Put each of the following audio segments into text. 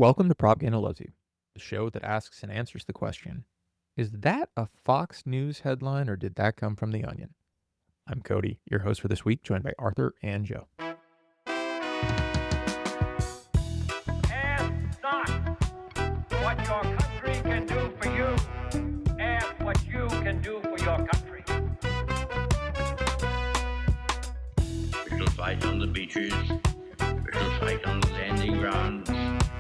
Welcome to Propaganda Loves You, the show that asks and answers the question, is that a Fox News headline or did that come from The Onion? I'm Cody, your host for this week, joined by Arthur and Joe. Ask not what your country can do for you. Ask what you can do for your country. We shall fight on the beaches. We shall fight on the landing grounds.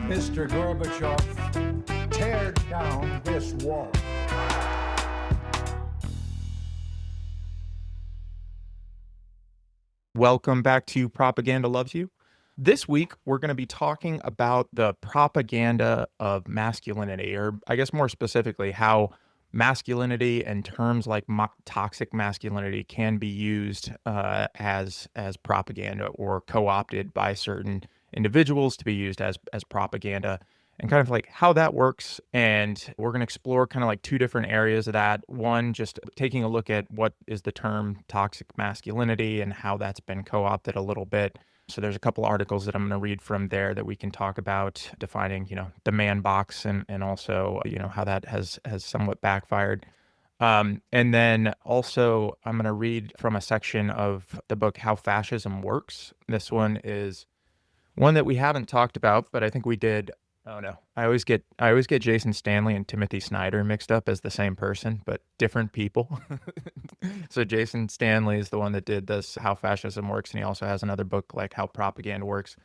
Mr. Gorbachev, tear down this wall. Welcome back to Propaganda Loves You. This week, we're going to be talking about the propaganda of masculinity, or I guess more specifically, how masculinity and terms like toxic masculinity can be used as propaganda or co-opted by certain individuals to be used as propaganda, and kind of like how that works. And we're going to explore kind of like two different areas of that. One, just taking a look at what is the term toxic masculinity and how that's been co-opted a little bit. So there's a couple articles that I'm going to read from there that we can talk about defining, the man box and also, how that has somewhat backfired. And then also I'm going to read from a section of the book, How Fascism Works. This one is one that we haven't talked about, but I think we did. Oh no, I always get Jason Stanley and Timothy Snyder mixed up as the same person, but different people. So Jason Stanley is the one that did this, How Fascism Works, and he also has another book like How Propaganda Works.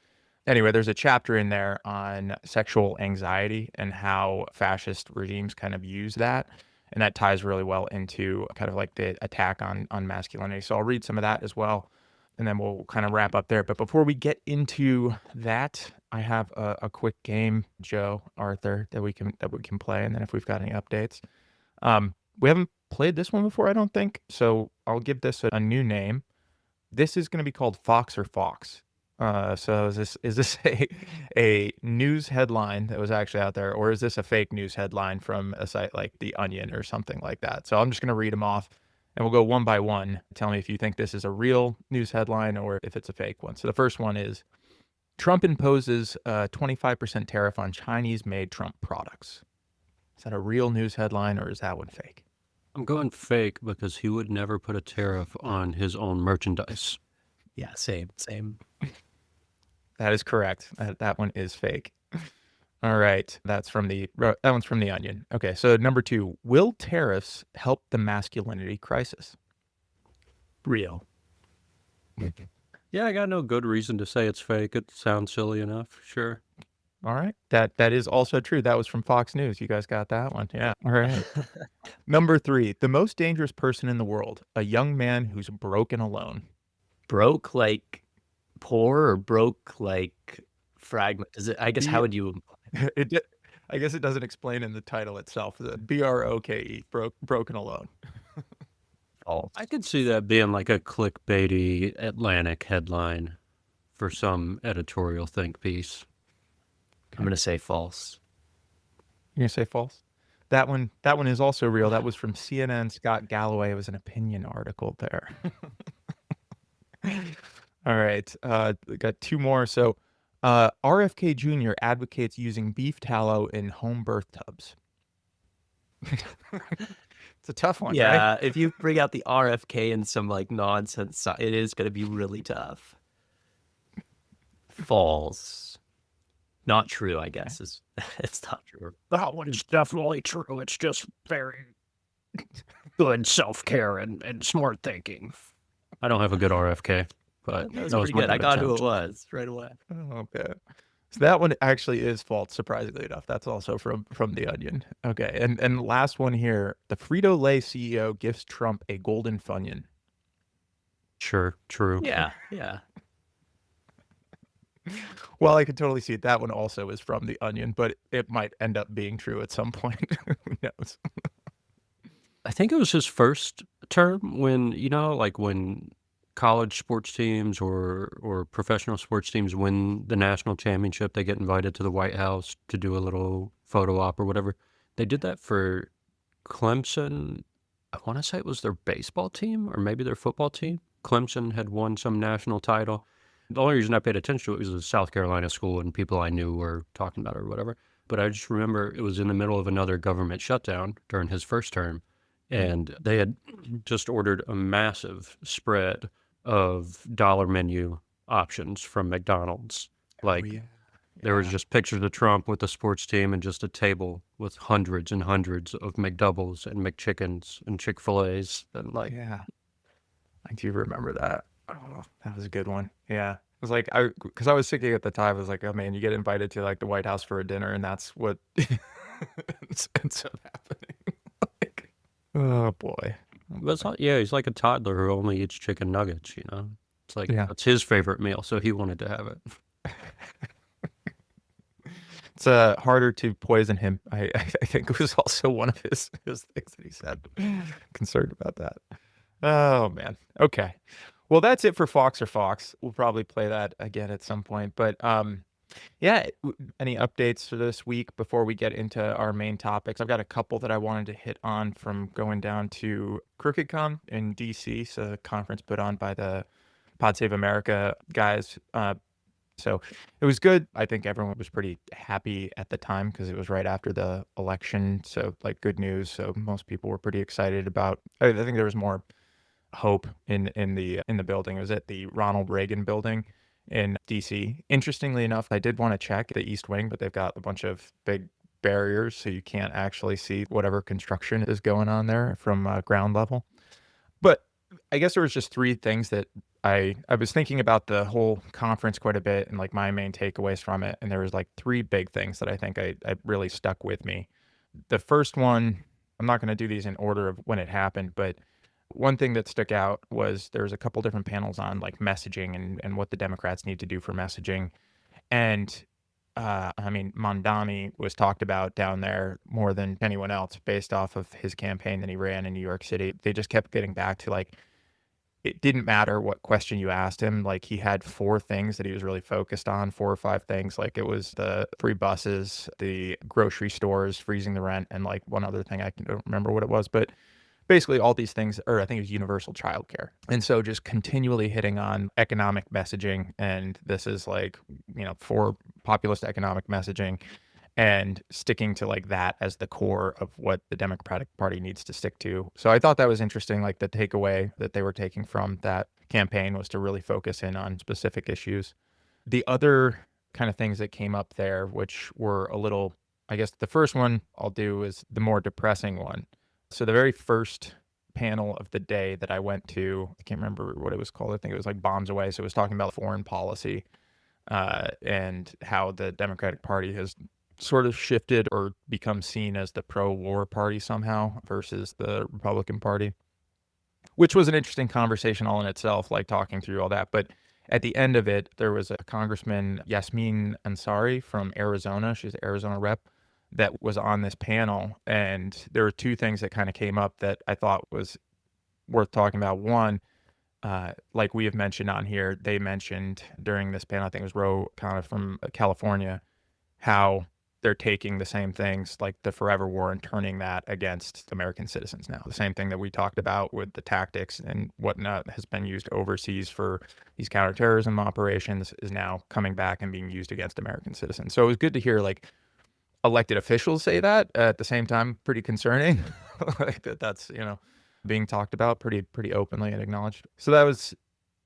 Anyway, there's a chapter in there on sexual anxiety and how fascist regimes kind of use that. And that ties really well into kind of like the attack on masculinity. So I'll read some of that as well, and then we'll kind of wrap up there. But before we get into that, I have a quick game, Joe, Arthur, that we can play, and then if we've got any updates. We haven't played this one before, I don't think, so I'll give this a new name. This is going to be called Fox or Fox. So is this a news headline that was actually out there, or is this a fake news headline from a site like The Onion or something like that? So I'm just going to read them off, and we'll go one by one. Tell me if you think this is a real news headline or if it's a fake one. So the first one is, Trump imposes a 25% tariff on Chinese-made Trump products. Is that a real news headline or is that one fake? I'm going fake because he would never put a tariff on his own merchandise. Yeah, same. That is correct. That one is fake. All right. That one's from The Onion. Okay, so number 2, will tariffs help the masculinity crisis? Real. Yeah, I got no good reason to say it's fake. It sounds silly enough. Sure. All right. That is also true. That was from Fox News. You guys got that one. Yeah. All right. Number 3, the most dangerous person in the world, a young man who's broken alone. Broke like poor or broke like fragment? Is it? I guess how would you imply? I guess it doesn't explain in the title itself. The BROKE, broken alone. False. I could see that being like a clickbaity Atlantic headline for some editorial think piece. I'm gonna say false. You're gonna say false? That one is also real. That was from CNN. Scott Galloway. It was an opinion article there. All right. We got 2 more. So RFK Jr. advocates using beef tallow in home birth tubs. It's a tough one, Yeah, right? if you bring out the RFK and some like nonsense, it is gonna be really tough. False. Not true, I guess. It's not true. That one is definitely true. It's just very good self-care and smart thinking. I don't have a good RFK, but That was my pretty good. I good got who attempt. it was right away. Oh, okay. So that one actually is false, surprisingly enough. That's also from The Onion. Okay, and last one here. The Frito-Lay CEO gifts Trump a golden Funyun. Sure, true. Yeah. Well, I could totally see it. That one also is from The Onion, but it might end up being true at some point. Who knows? I think it was his first term when, like when college sports teams or professional sports teams win the national championship, they get invited to the White House to do a little photo op or whatever. They did that for Clemson. I want to say it was their baseball team or maybe their football team. Clemson had won some national title, The only reason I paid attention to it was a South Carolina school and people I knew were talking about it or whatever. But I just remember it was in the middle of another government shutdown during his first term, and they had just ordered a massive spread of dollar menu options from McDonald's. Like, yeah. there was just pictures of Trump with the sports team and just a table with hundreds and hundreds of McDoubles and McChickens and Chick-fil-A's. And like, Yeah. I do remember that. Oh, that was a good one. Yeah. It was like, because I was thinking at the time, I was like, oh man, you get invited to like the White House for a dinner, and that's what ends up happening. Like, oh boy. but it's not, yeah, he's like a toddler who only eats chicken nuggets, you know? It's like, Yeah. that's his favorite meal, so he wanted to have it. It's harder to poison him. I think it was also one of his things that he said. Concerned about that. Oh man. Okay. Well, that's it for Fox or Fox. We'll probably play that again at some point. But yeah, any updates for this week before we get into our main topics? I've got a couple that I wanted to hit on from going down to CrookedCon in DC, so a conference put on by the Pod Save America guys. So it was good. I think everyone was pretty happy at the time because it was right after the election. So like good news. So most people were pretty excited about. I think there was more hope in the building. It was at the Ronald Reagan building in DC. Interestingly enough, I did want to check the East Wing, but they've got a bunch of big barriers, so you can't actually see whatever construction is going on there from ground level. But I guess there was just three things that I was thinking about the whole conference quite a bit and like my main takeaways from it. And there was like three big things that I think I really stuck with me. The first one, I'm not going to do these in order of when it happened, but one thing that stuck out was there was a couple different panels on like messaging and what the Democrats need to do for messaging. And I mean, Mondani was talked about down there more than anyone else based off of his campaign that he ran in New York City. They just kept getting back to like, it didn't matter what question you asked him. Like he had four things that he was really focused on, four or five things. Like it was the free buses, the grocery stores, freezing the rent, and like one other thing. Don't remember what it was, but basically all these things, or I think it was universal childcare. And so just continually hitting on economic messaging. And this is like, for populist economic messaging and sticking to like that as the core of what the Democratic Party needs to stick to. So I thought that was interesting. Like the takeaway that they were taking from that campaign was to really focus in on specific issues. The other kind of things that came up there, which were a little, I guess the first one I'll do is the more depressing one. So the very first panel of the day that I went to, I can't remember what it was called. I think it was like Bombs Away. So it was talking about foreign policy and how the Democratic Party has sort of shifted or become seen as the pro-war party somehow versus the Republican Party, which was an interesting conversation all in itself, like talking through all that. But at the end of it, there was a Congressman, Yasmin Ansari from Arizona. She's an Arizona rep that was on this panel. And there were two things that kind of came up that I thought was worth talking about. One, like we have mentioned on here, they mentioned during this panel, I think it was Ro kind of from California, how they're taking the same things like the forever war and turning that against American citizens now. The same thing that we talked about with the tactics and whatnot has been used overseas for these counterterrorism operations is now coming back and being used against American citizens. So it was good to hear like elected officials say that at the same time, pretty concerning. Like that's, being talked about pretty openly and acknowledged. So that was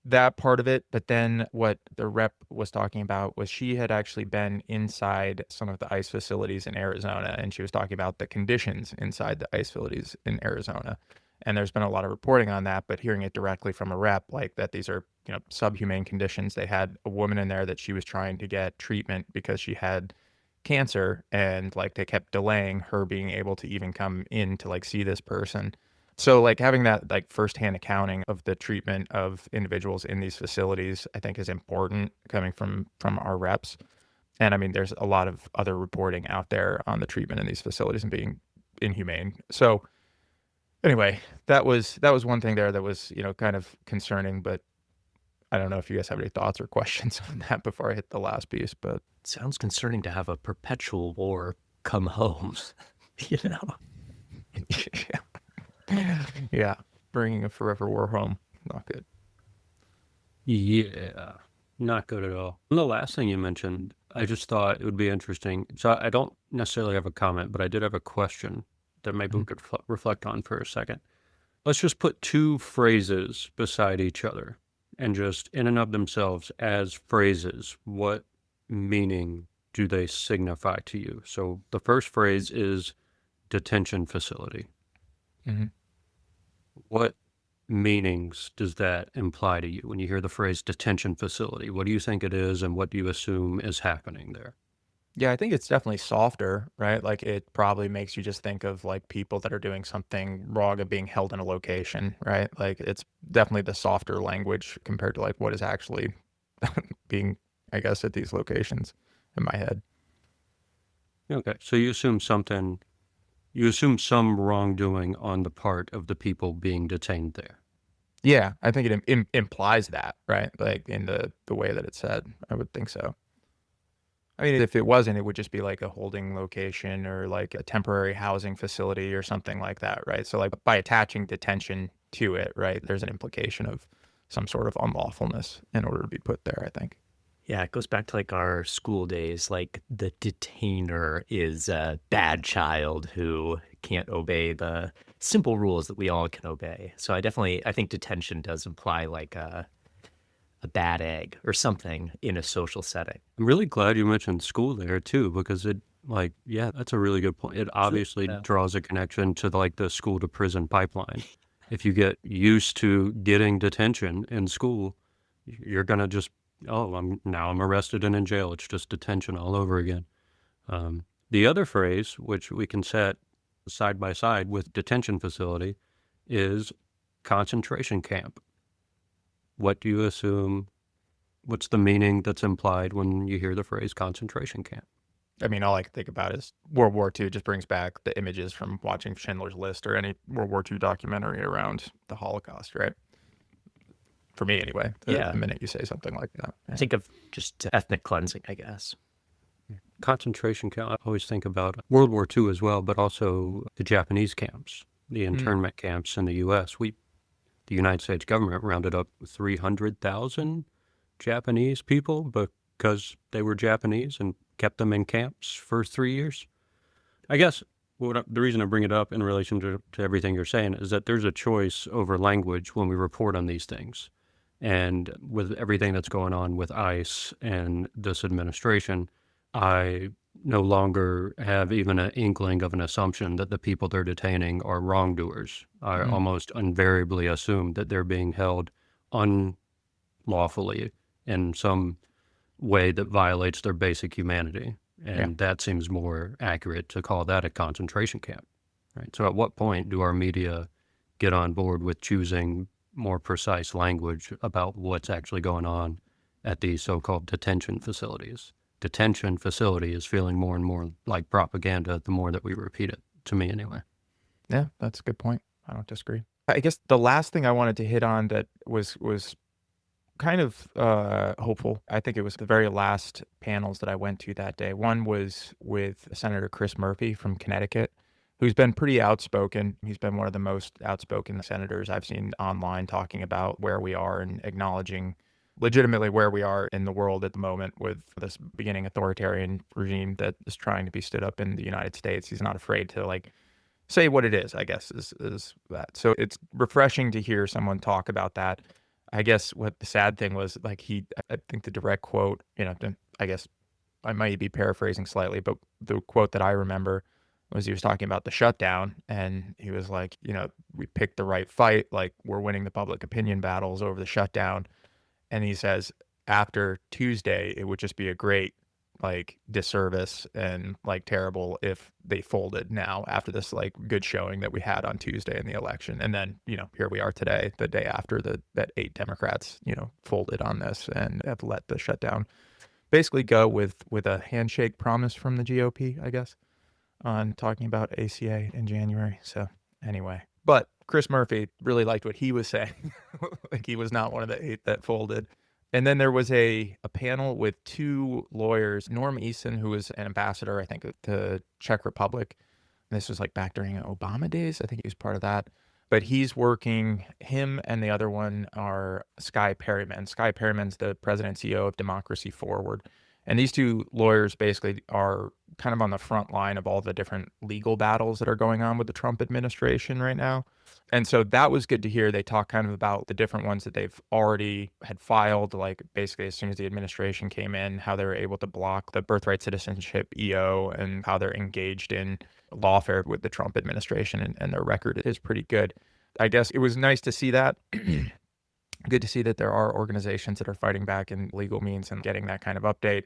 that part of it. But then what the rep was talking about was she had actually been inside some of the ICE facilities in Arizona, and she was talking about the conditions inside the ICE facilities in Arizona. And there's been a lot of reporting on that, but hearing it directly from a rep, like that these are, subhumane conditions. They had a woman in there that she was trying to get treatment because she had cancer, and like they kept delaying her being able to even come in to like see this person. So like having that like firsthand accounting of the treatment of individuals in these facilities, I think is important coming from our reps. And I mean, there's a lot of other reporting out there on the treatment in these facilities and being inhumane. So anyway, that was one thing there that was, kind of concerning, but I don't know if you guys have any thoughts or questions on that before I hit the last piece, but It sounds concerning to have a perpetual war come home, you know? yeah, bringing a forever war home, not good. Yeah. Not good at all. And the last thing you mentioned, I just thought it would be interesting. So I don't necessarily have a comment, but I did have a question that maybe we could reflect on for a second. Let's just put two phrases beside each other and just in and of themselves as phrases, what meaning do they signify to you? So the first phrase is detention facility. Mhm. What meanings does that imply to you when you hear the phrase detention facility? What do you think it is, and what do you assume is happening there? Yeah, I think it's definitely softer, right? Like it probably makes you just think of like people that are doing something wrong and being held in a location, right? Like it's definitely the softer language compared to like what is actually being, I guess, at these locations in my head. Okay, so you assume some wrongdoing on the part of the people being detained there. Yeah, I think it implies that, right? Like in the way that it's said, I would think so. I mean, if it wasn't, it would just be like a holding location or like a temporary housing facility or something like that, right? So like by attaching detention to it, right, there's an implication of some sort of unlawfulness in order to be put there, I think. Yeah, it goes back to like our school days. Like the detainer is a bad child who can't obey the simple rules that we all can obey. So I think detention does imply like a bad egg or something in a social setting. I'm really glad you mentioned school there too, because yeah, that's a really good point. It obviously Yeah. draws a connection to like the school to prison pipeline. If you get used to getting detention in school, you're gonna just, oh, I'm arrested and in jail. It's just detention all over again. The other phrase, which we can set side by side with detention facility, is concentration camp. What do you assume? What's the meaning that's implied when you hear the phrase concentration camp? I mean, all I can think about is World War II just brings back the images from watching Schindler's List or any World War II documentary around the Holocaust, right? For me, anyway, Yeah. the minute you say something like that. I think of just ethnic cleansing, I guess. Concentration camp. I always think about World War II as well, but also the Japanese camps, the internment camps in the U.S. The United States government rounded up 300,000 Japanese people because they were Japanese and kept them in camps for 3 years. I guess the reason I bring it up in relation to everything you're saying is that there's a choice over language when we report on these things. And with everything that's going on with ICE and this administration, I no longer have even an inkling of an assumption that the people they're detaining are wrongdoers. I almost invariably assume that they're being held unlawfully in some way that violates their basic humanity. And that seems more accurate to call that a concentration camp, right? So at what point do our media get on board with choosing more precise language about what's actually going on at these so-called detention facilities? Detention facility is feeling more and more like propaganda the more that we repeat it, to me anyway. Yeah, that's a good point. I don't disagree. I guess the last thing I wanted to hit on that was kind of hopeful. I think it was the very last panels that I went to that day. One was with Senator Chris Murphy from Connecticut, who's been pretty outspoken. He's been one of the most outspoken senators I've seen online talking about where we are and acknowledging legitimately where we are in the world at the moment with this beginning authoritarian regime that is trying to be stood up in the United States. He's not afraid to like say what it is, I guess, is that. So it's refreshing to hear someone talk about that. I guess what the sad thing was, like I think the direct quote, I guess I might be paraphrasing slightly, but the quote that I remember was he was talking about the shutdown and he was like, we picked the right fight. Like we're winning the public opinion battles over the shutdown. And he says, after Tuesday, it would just be a great like disservice and like terrible if they folded now after this like good showing that we had on Tuesday in the election. And then, here we are today, the day after that 8 Democrats, folded on this and have let the shutdown basically go with a handshake promise from the GOP, I guess, on talking about ACA in January. So anyway, but Chris Murphy really liked what he was saying. Like he was not one of the 8 that folded. And then there was a panel with 2 lawyers, Norm Eason, who was an ambassador, I think, to Czech Republic. And this was like back during Obama days. I think he was part of that. but he's working, him and the other one are Sky Perryman. Sky Perryman's the president and CEO of Democracy Forward. And these two lawyers basically are kind of on the front line of all the different legal battles that are going on with the Trump administration right now. And so that was good to hear. They talk kind of about the different ones that they've already had filed, like basically as soon as the administration came in, how they were able to block the birthright citizenship EO and how they're engaged in lawfare with the Trump administration, and their record is pretty good. I guess it was nice to see that. Good to see that there are organizations that are fighting back in legal means and getting that kind of update.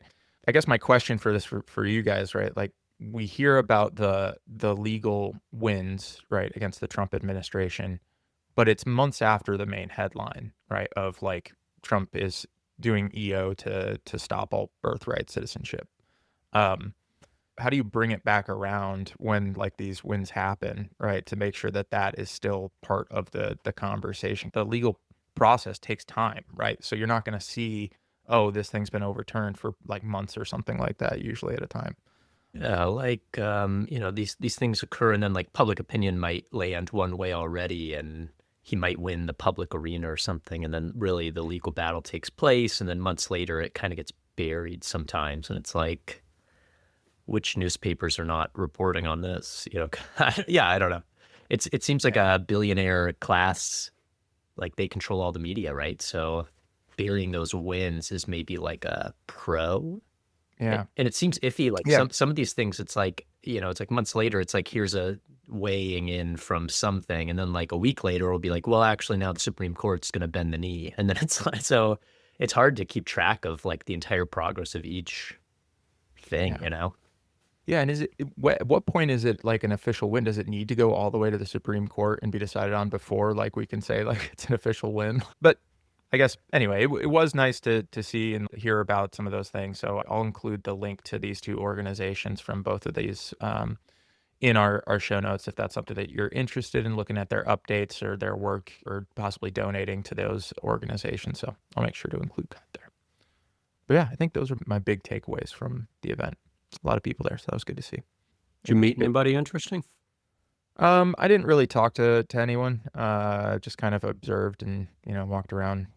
I guess my question for this for you guys, right? Like, we hear about the legal wins, right, against the Trump administration, but it's months after the main headline, right, of like Trump is doing EO to stop all birthright citizenship. How do you bring it back around when like these wins happen, right, to make sure that that is still part of the conversation? The legal process takes time, right? So you're not going to see, oh, this thing's been overturned for like months or something like that, usually at a time. Yeah, like these things occur, and then like public opinion might land one way already, and he might win the public arena or something, and then really the legal battle takes place, and then months later it kind of gets buried sometimes, and it's like, which newspapers are not reporting on this? Yeah, I don't know. It seems like a billionaire class, like they control all the media, right? So burying those wins is maybe like a pro. Yeah. And it seems iffy. Like some of these things, it's like, it's like months later, it's like, here's a weighing in from something. And then like a week later, it'll be like, well, actually now the Supreme Court's going to bend the knee. And then it's like, so it's hard to keep track of like the entire progress of each thing, Yeah, and at what point is it like an official win? Does it need to go all the way to the Supreme Court and be decided on before like we can say like it's an official win? But I guess anyway, it was nice to see and hear about some of those things. So I'll include the link to these two organizations from both of these in our show notes if that's something that you're interested in, looking at their updates or their work or possibly donating to those organizations. So I'll make sure to include that there. But yeah, I think those are my big takeaways from the event. A lot of people there, so that was good to see. Did you meet anybody interesting? I didn't really talk to anyone. Just kind of observed and walked around.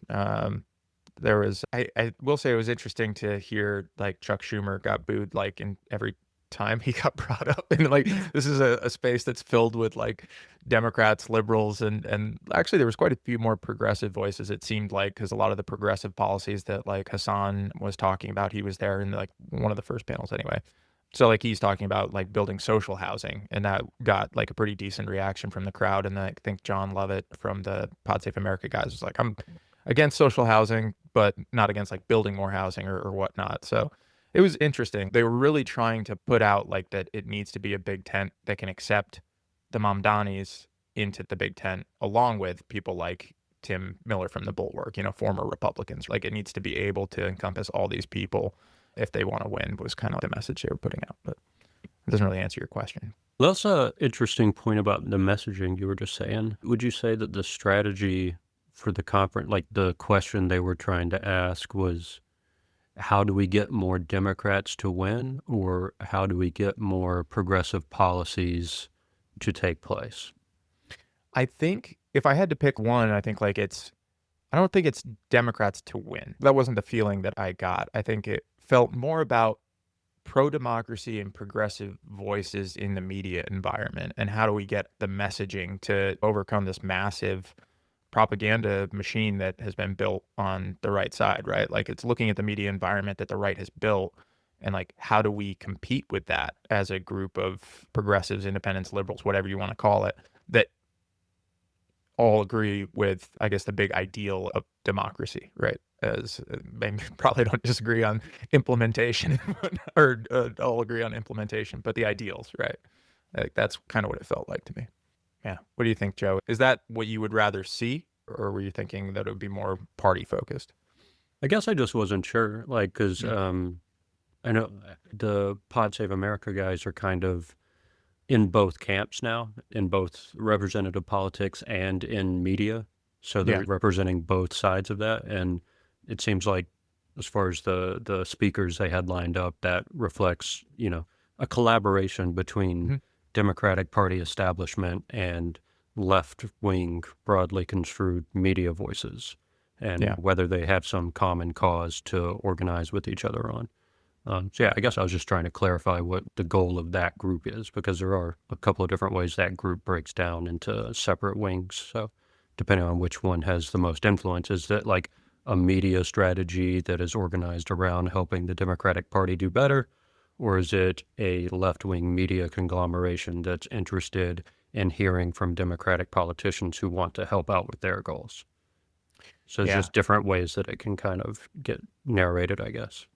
There was I will say it was interesting to hear like Chuck Schumer got booed like in every time he got brought up, and like this is a space that's filled with like Democrats, liberals, and actually there was quite a few more progressive voices, it seemed like, because a lot of the progressive policies that like Hassan was talking about, he was there in like one of the first panels anyway. So like he's talking about like building social housing, and that got like a pretty decent reaction from the crowd. And then I think John Lovett from the Pod Safe America guys was like, I'm against social housing, but not against like building more housing or whatnot. So it was interesting. They were really trying to put out like that it needs to be a big tent that can accept the Mamdanis into the big tent, along with people like Tim Miller from the Bulwark, former Republicans. Like it needs to be able to encompass all these people if they want to win, was kind of the message they were putting out. But it doesn't really answer your question. Well, that's an interesting point about the messaging you were just saying. Would you say that the strategy for the conference, like the question they were trying to ask was, how do we get more Democrats to win, or how do we get more progressive policies to take place? I think if I had to pick one, I think like I don't think it's Democrats to win. That wasn't the feeling that I got. I think it felt more about pro-democracy and progressive voices in the media environment, and how do we get the messaging to overcome this massive propaganda machine that has been built on the right side, right? Like it's looking at the media environment that the right has built, and like how do we compete with that as a group of progressives, independents, liberals, whatever you want to call it, that all agree with, I guess, the big ideal of democracy, right? As maybe probably don't disagree on implementation or all agree on implementation, but the ideals, right? Like that's kind of what it felt like to me. Yeah. What do you think, Joe? Is that what you would rather see, or were you thinking that it would be more party focused? I guess I just wasn't sure, like, because I know the Pod Save America guys are kind of in both camps now, in both representative politics and in media. So they're representing both sides of that. And it seems like, as far as the speakers they had lined up, that reflects, a collaboration between Democratic Party establishment and left-wing, broadly construed media voices, and Yeah. whether they have some common cause to organize with each other on. So yeah, I guess I was just trying to clarify what the goal of that group is, because there are a couple of different ways that group breaks down into separate wings. So depending on which one has the most influence, is that like a media strategy that is organized around helping the Democratic Party do better? Or is it a left-wing media conglomeration that's interested in hearing from Democratic politicians who want to help out with their goals? So it's Yeah. just different ways that it can kind of get narrated, I guess.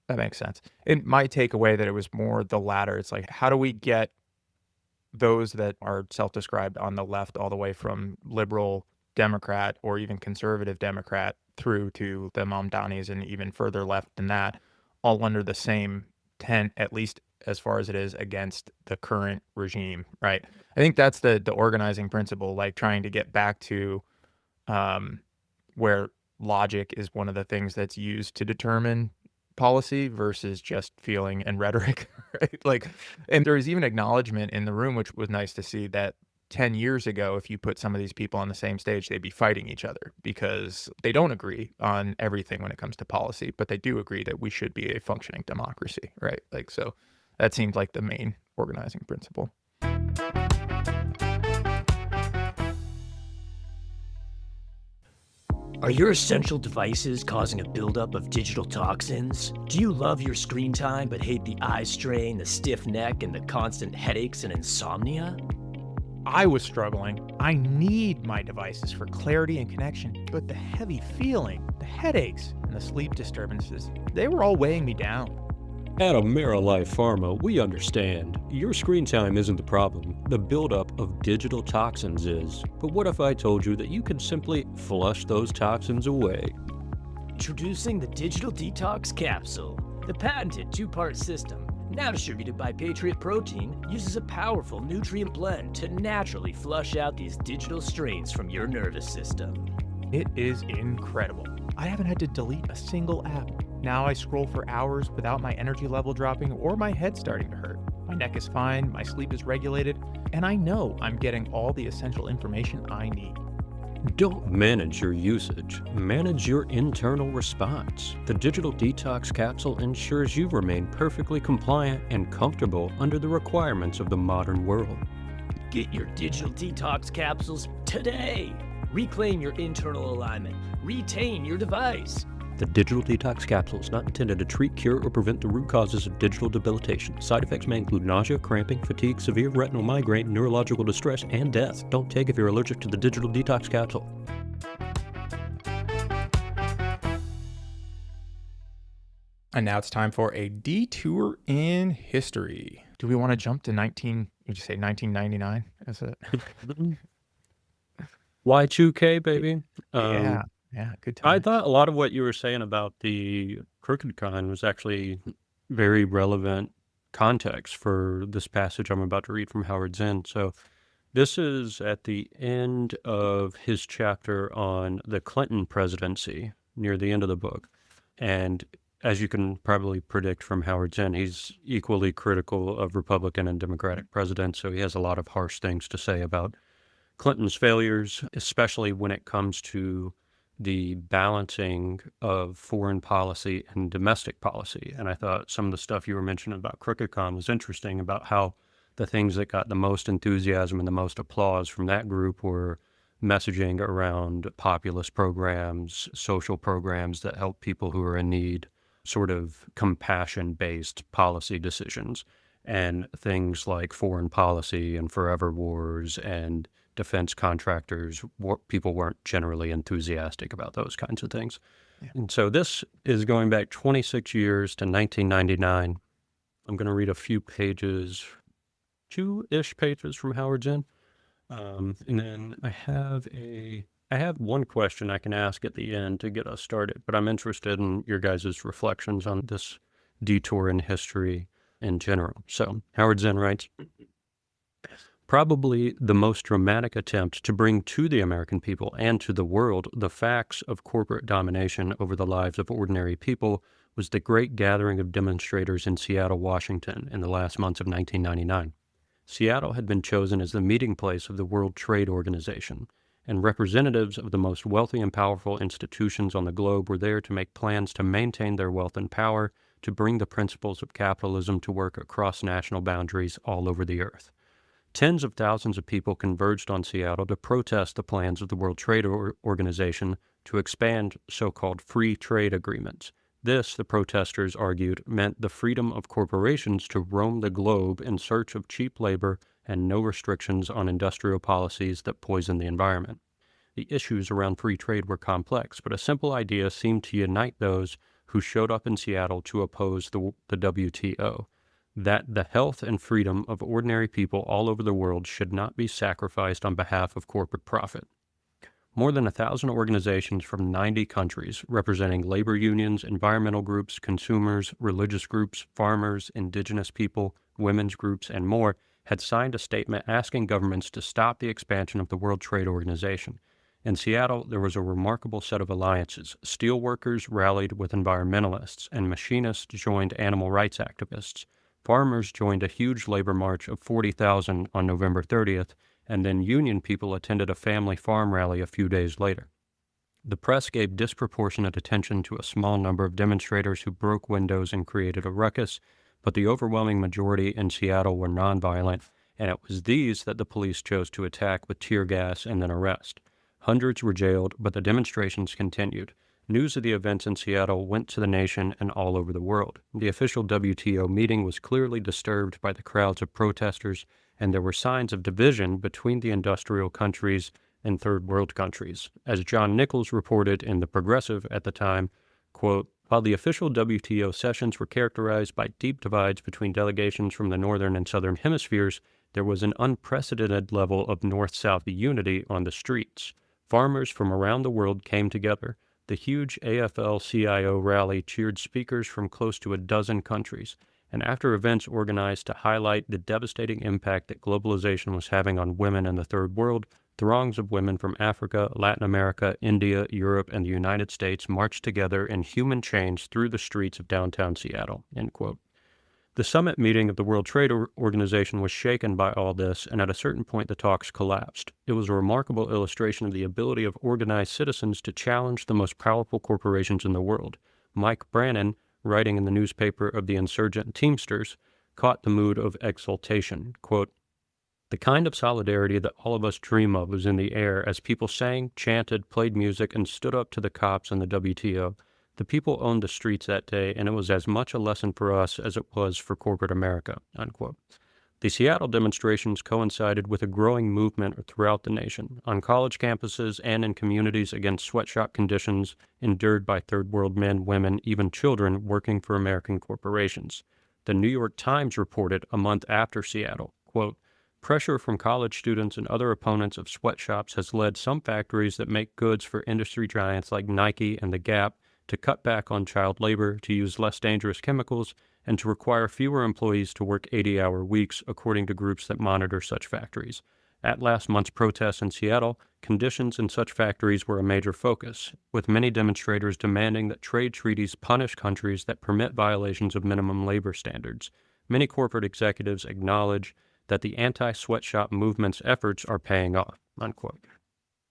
That makes sense. And my takeaway that it was more the latter. It's like, how do we get those that are self-described on the left all the way from liberal Democrat or even conservative Democrat through to the Mamdanis and even further left than that, all under the same tent, at least as far as it is against the current regime, right? I think that's the organizing principle, like trying to get back to where logic is one of the things that's used to determine policy versus just feeling and rhetoric, right? Like, and there was even acknowledgement in the room, which was nice to see, that 10 years ago, if you put some of these people on the same stage, they'd be fighting each other because they don't agree on everything when it comes to policy, but they do agree that we should be a functioning democracy, right? Like, so that seemed like the main organizing principle. Are your essential devices causing a buildup of digital toxins? Do you love your screen time but hate the eye strain, the stiff neck, and the constant headaches and insomnia? I was struggling. I need my devices for clarity and connection, but the heavy feeling, the headaches, and the sleep disturbances, they were all weighing me down. At AmeriLife Pharma, we understand. Your screen time isn't the problem. The buildup of digital toxins is. But what if I told you that you can simply flush those toxins away? Introducing the Digital Detox Capsule. The patented two-part system, now distributed by Patriot Protein, uses a powerful nutrient blend to naturally flush out these digital strains from your nervous system. It is incredible. I haven't had to delete a single app. Now I scroll for hours without my energy level dropping or my head starting to hurt. My neck is fine, my sleep is regulated, and I know I'm getting all the essential information I need. Don't manage your usage. Manage your internal response. The Digital Detox Capsule ensures you remain perfectly compliant and comfortable under the requirements of the modern world. Get your Digital Detox Capsules today. Reclaim your internal alignment. Retain your device. The Digital Detox Capsule is not intended to treat, cure, or prevent the root causes of digital debilitation. Side effects may include nausea, cramping, fatigue, severe retinal migraine, neurological distress, and death. Don't take if you're allergic to the Digital Detox Capsule. And now it's time for a detour in history. Do we want to jump to 1999? Is it? Y2K, baby. Yeah, good I time. thought a lot of what you were saying about the Crooked Con was actually very relevant context for this passage I'm about to read from Howard Zinn. So this is at the end of his chapter on the Clinton presidency, near the end of the book. And as you can probably predict from Howard Zinn, he's equally critical of Republican and Democratic presidents, so he has a lot of harsh things to say about Clinton's failures, especially when it comes to the balancing of foreign policy and domestic policy. And I thought some of the stuff you were mentioning about CrookedCon was interesting, about how the things that got the most enthusiasm and the most applause from that group were messaging around populist programs, social programs that help people who are in need, sort of compassion-based policy decisions, and things like foreign policy and forever wars and defense contractors. People weren't generally enthusiastic about those kinds of things. Yeah. And so this is going back 26 years to 1999. I'm going to read a few pages, 2-ish pages from Howard Zinn. And then I have one question I can ask at the end to get us started, but I'm interested in your guys' reflections on this detour in history in general. So Howard Zinn writes, probably the most dramatic attempt to bring to the American people and to the world the facts of corporate domination over the lives of ordinary people was the great gathering of demonstrators in Seattle, Washington in the last months of 1999. Seattle had been chosen as the meeting place of the World Trade Organization, and representatives of the most wealthy and powerful institutions on the globe were there to make plans to maintain their wealth and power, to bring the principles of capitalism to work across national boundaries all over the earth. Tens of thousands of people converged on Seattle to protest the plans of the World Trade Organization to expand so-called free trade agreements. This, the protesters argued, meant the freedom of corporations to roam the globe in search of cheap labor and no restrictions on industrial policies that poison the environment. The issues around free trade were complex, but a simple idea seemed to unite those who showed up in Seattle to oppose the WTO, that the health and freedom of ordinary people all over the world should not be sacrificed on behalf of corporate profit. More than 1,000 organizations from 90 countries, representing labor unions, environmental groups, consumers, religious groups, farmers, indigenous people, women's groups, and more, had signed a statement asking governments to stop the expansion of the World Trade Organization. In Seattle, there was a remarkable set of alliances. Steelworkers rallied with environmentalists, and machinists joined animal rights activists. Farmers joined a huge labor march of 40,000 on November 30th, and then union people attended a family farm rally a few days later. The press gave disproportionate attention to a small number of demonstrators who broke windows and created a ruckus, but the overwhelming majority in Seattle were nonviolent, and it was these that the police chose to attack with tear gas and then arrest. Hundreds were jailed, but the demonstrations continued. News of the events in Seattle went to the nation and all over the world. The official WTO meeting was clearly disturbed by the crowds of protesters, and there were signs of division between the industrial countries and third world countries. As John Nichols reported in The Progressive at the time, quote, while the official WTO sessions were characterized by deep divides between delegations from the northern and southern hemispheres, there was an unprecedented level of north-south unity on the streets. Farmers from around the world came together. The huge AFL-CIO rally cheered speakers from close to a dozen countries, and after events organized to highlight the devastating impact that globalization was having on women in the third world, throngs of women from Africa, Latin America, India, Europe, and the United States marched together in human chains through the streets of downtown Seattle, end quote. The summit meeting of the World Trade Organization was shaken by all this, and at a certain point the talks collapsed. It was a remarkable illustration of the ability of organized citizens to challenge the most powerful corporations in the world. Mike Brannon, writing in the newspaper of the insurgent Teamsters, caught the mood of exultation. Quote, the kind of solidarity that all of us dream of was in the air as people sang, chanted, played music, and stood up to the cops and the WTO. The people owned the streets that day, and it was as much a lesson for us as it was for corporate America, unquote. The Seattle demonstrations coincided with a growing movement throughout the nation, on college campuses and in communities against sweatshop conditions endured by third world men, women, even children working for American corporations. The New York Times reported a month after Seattle, quote, pressure from college students and other opponents of sweatshops has led some factories that make goods for industry giants like Nike and The Gap to cut back on child labor, to use less dangerous chemicals, and to require fewer employees to work 80-hour weeks, according to groups that monitor such factories. At last month's protests in Seattle, conditions in such factories were a major focus, with many demonstrators demanding that trade treaties punish countries that permit violations of minimum labor standards. Many corporate executives acknowledge that the anti-sweatshop movement's efforts are paying off, unquote.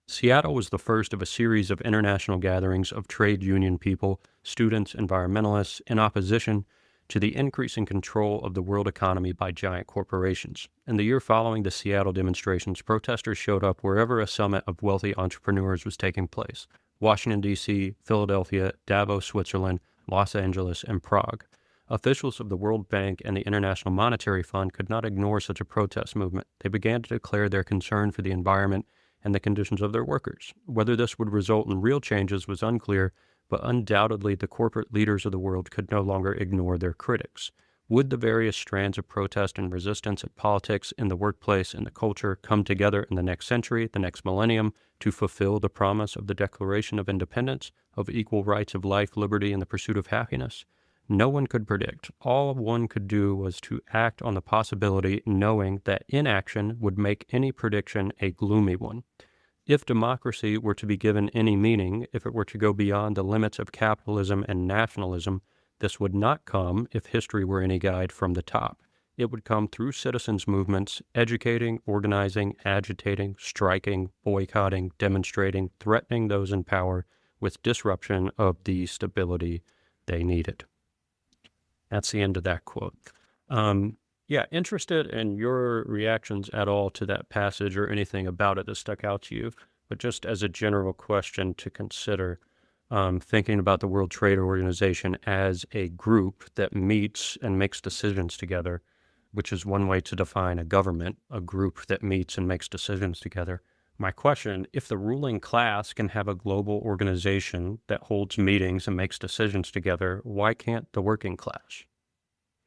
Seattle was the first of a series of international gatherings of trade union people, students, environmentalists, in opposition to the increasing control of the world economy by giant corporations. In the year following the Seattle demonstrations, protesters showed up wherever a summit of wealthy entrepreneurs was taking place: Washington, D.C., Philadelphia, Davos, Switzerland, Los Angeles, and Prague. Officials of the World Bank and the International Monetary Fund could not ignore such a protest movement. They began to declare their concern for the environment and the conditions of their workers. Whether this would result in real changes was unclear, but undoubtedly the corporate leaders of the world could no longer ignore their critics. Would the various strands of protest and resistance in politics, in the workplace, in the culture come together in the next century, the next millennium, to fulfill the promise of the Declaration of Independence, of equal rights of life, liberty, and the pursuit of happiness? No one could predict. All one could do was to act on the possibility, knowing that inaction would make any prediction a gloomy one. If democracy were to be given any meaning, if it were to go beyond the limits of capitalism and nationalism, this would not come, if history were any guide, from the top. It would come through citizens' movements, educating, organizing, agitating, striking, boycotting, demonstrating, threatening those in power with disruption of the stability they needed. That's the end of that quote. Yeah, interested in your reactions at all to that passage or anything about it that stuck out to you, but just as a general question to consider, thinking about the World Trade Organization as a group that meets and makes decisions together, which is one way to define a government, a group that meets and makes decisions together. My question, if the ruling class can have a global organization that holds meetings and makes decisions together, why can't the working class?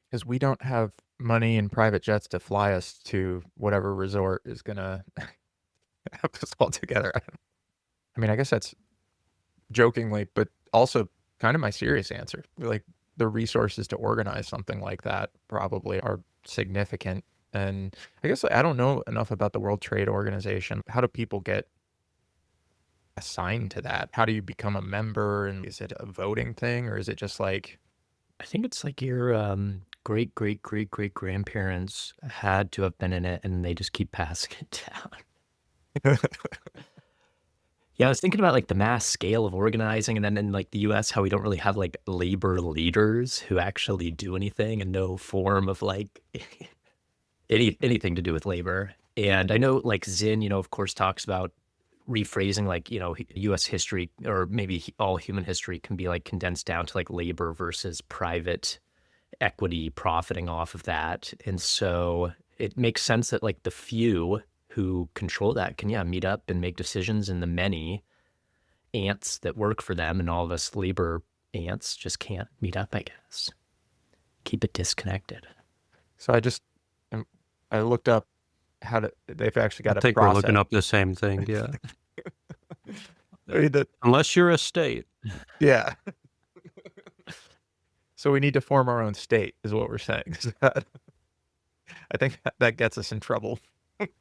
Because we don't have money and private jets to fly us to whatever resort is gonna have us all together. I mean, I guess that's jokingly, but also kind of my serious answer. Like, the resources to organize something like that probably are significant. And I guess I don't know enough about the World Trade Organization. How do people get assigned to that? How do you become a member? And is it a voting thing, or is it just like, I think it's like your great great great great grandparents had to have been in it, and they just keep passing it down. Yeah, I was thinking about like the mass scale of organizing, and then in like the US, how we don't really have like labor leaders who actually do anything, and no form of like anything to do with labor. And I know like Zinn, of course, talks about rephrasing like, US history, or maybe all human history can be like condensed down to like labor versus private equity profiting off of that. And so it makes sense that like the few who control that can, meet up and make decisions, and the many ants that work for them and all of us labor ants just can't meet up, I guess. Keep it disconnected. so I looked up they've actually got I a think process. we're looking up the same thing, yeah. I mean, Unless you're a state. yeah. So we need to form our own state, is what we're saying. I think that gets us in trouble.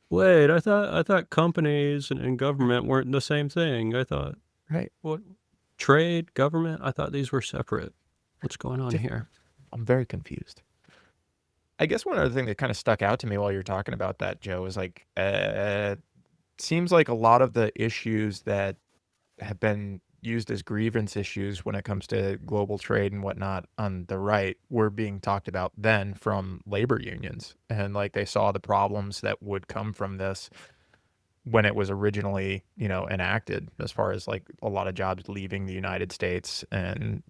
Wait, I thought companies and government weren't the same thing. I thought, Right. what? Trade, government? I thought these were separate. What's going on Diff- here? I'm very confused. I guess one other thing that kind of stuck out to me while you're talking about that, Joe, is like, seems like a lot of the issues that have been used as grievance issues when it comes to global trade and whatnot on the right were being talked about then from labor unions. And like, they saw the problems that would come from this when it was originally, enacted, as far as like a lot of jobs leaving the United States and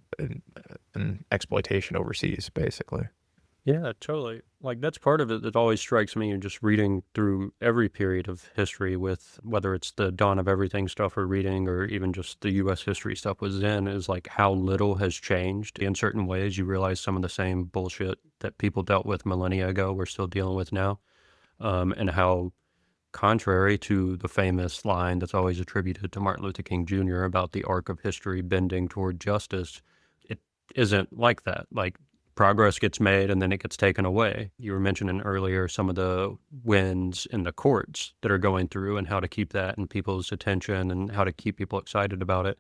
exploitation overseas, basically. Yeah, totally. Like, that's part of it that always strikes me in just reading through every period of history, with whether it's the dawn of everything stuff we're reading, or even just the U.S. history stuff with Zinn, is like how little has changed. In certain ways, you realize some of the same bullshit that people dealt with millennia ago, we're still dealing with now. And how, contrary to the famous line that's always attributed to Martin Luther King Jr. about the arc of history bending toward justice, it isn't like that. Like, progress gets made and then it gets taken away. You were mentioning earlier some of the wins in the courts that are going through, and how to keep that in people's attention and how to keep people excited about it.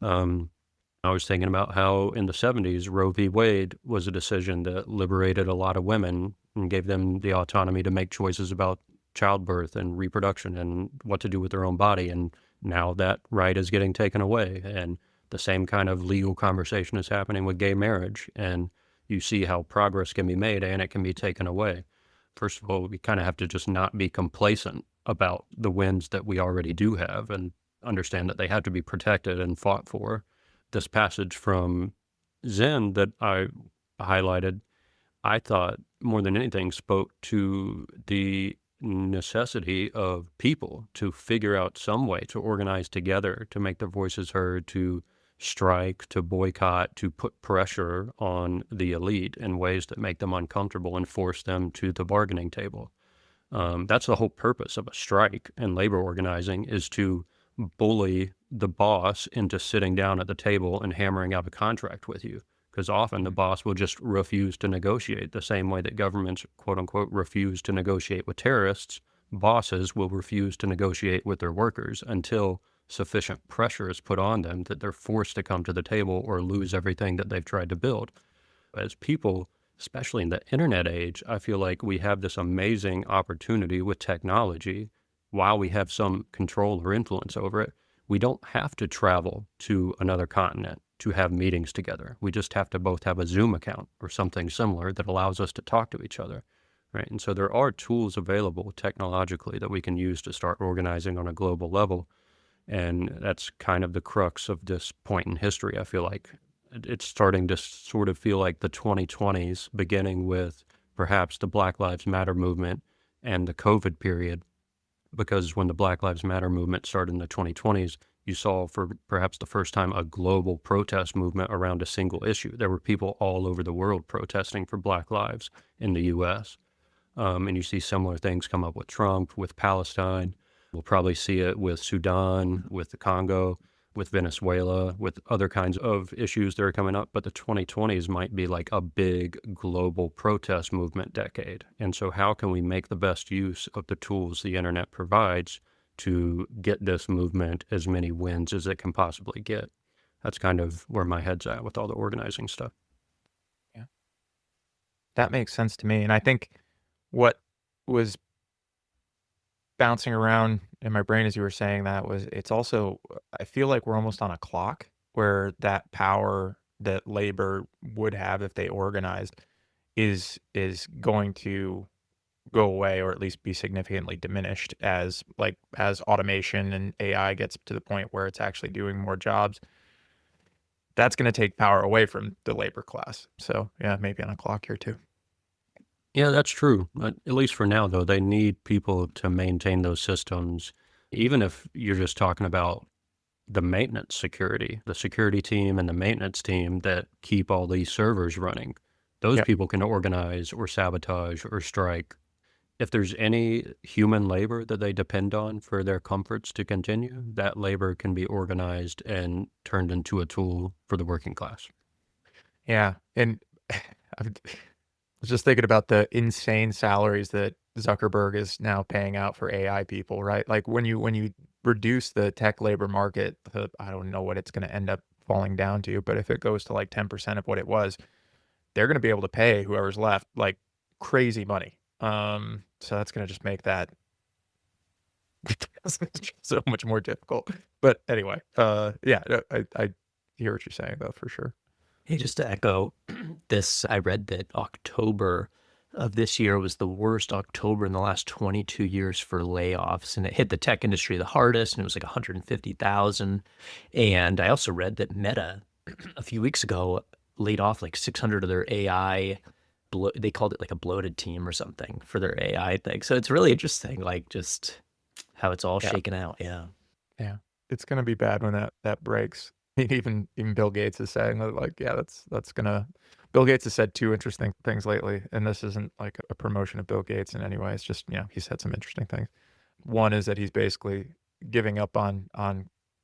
I was thinking about how in the 70s, Roe v. Wade was a decision that liberated a lot of women and gave them the autonomy to make choices about childbirth and reproduction and what to do with their own body. And now that right is getting taken away. And the same kind of legal conversation is happening with gay marriage. And you see how progress can be made and it can be taken away. First of all, we kind of have to just not be complacent about the wins that we already do have, and understand that they have to be protected and fought for. This passage from Zinn that I highlighted, I thought more than anything spoke to the necessity of people to figure out some way to organize together, to make their voices heard, to strike, to boycott, to put pressure on the elite in ways that make them uncomfortable and force them to the bargaining table. That's the whole purpose of a strike and labor organizing, is to bully the boss into sitting down at the table and hammering out a contract with you. Because often the boss will just refuse to negotiate, the same way that governments, quote unquote, refuse to negotiate with terrorists. Bosses will refuse to negotiate with their workers until sufficient pressure is put on them that they're forced to come to the table or lose everything that they've tried to build. As people especially in the internet age, I feel like we have this amazing opportunity with technology. While we have some control or influence over it, we don't have to travel to another continent to have meetings together. We just have to both have a Zoom account or something similar that allows us to talk to each other, right? And so there are tools available technologically that we can use to start organizing on a global level. And that's kind of the crux of this point in history, I feel like. It's starting to sort of feel like the 2020s, beginning with perhaps the Black Lives Matter movement and the COVID period, because when the Black Lives Matter movement started in the 2020s, you saw for perhaps the first time a global protest movement around a single issue. There were people all over the world protesting for Black lives in the U.S. And you see similar things come up with Trump, with Palestine. We'll probably see it with Sudan, with the Congo, with Venezuela, with other kinds of issues that are coming up. But the 2020s might be like a big global protest movement decade. And so how can we make the best use of the tools the internet provides to get this movement as many wins as it can possibly get? That's kind of where my head's at with all the organizing stuff. Yeah. That makes sense to me. And I think what was bouncing around in my brain as you were saying that was it's also, I feel like we're almost on a clock where that power that labor would have if they organized is going to go away, or at least be significantly diminished as automation and AI gets to the point where it's actually doing more jobs. That's going to take power away from the labor class. So yeah, maybe on a clock here too. Yeah, that's true. At least for now, though, they need people to maintain those systems. Even if you're just talking about the maintenance security, the security team and the maintenance team that keep all these servers running, those Yep. people can organize or sabotage or strike. If there's any human labor that they depend on for their comforts to continue, that labor can be organized and turned into a tool for the working class. Yeah. And I was just thinking about the insane salaries that Zuckerberg is now paying out for AI people, right? Like when you reduce the tech labor market, I don't know what it's going to end up falling down to, but if it goes to like 10% of what it was, they're going to be able to pay whoever's left like crazy money. So that's going to just make that so much more difficult. But anyway, yeah, I hear what you're saying though, for sure. Hey, just to echo this, I read that October of this year was the worst October in the last 22 years for layoffs, and it hit the tech industry the hardest, and it was like 150,000. And I also read that Meta a few weeks ago laid off like 600 of their AI, they called it like a bloated team or something for their AI thing. So it's really interesting, like just how it's all Yeah. shaken out. Yeah. Yeah, it's gonna be bad when that breaks. I mean, even Bill Gates is saying that, like, yeah, that's gonna. Bill Gates has said two interesting things lately, and this isn't like a promotion of Bill Gates in any way. It's just, he said some interesting things. One is that he's basically giving up on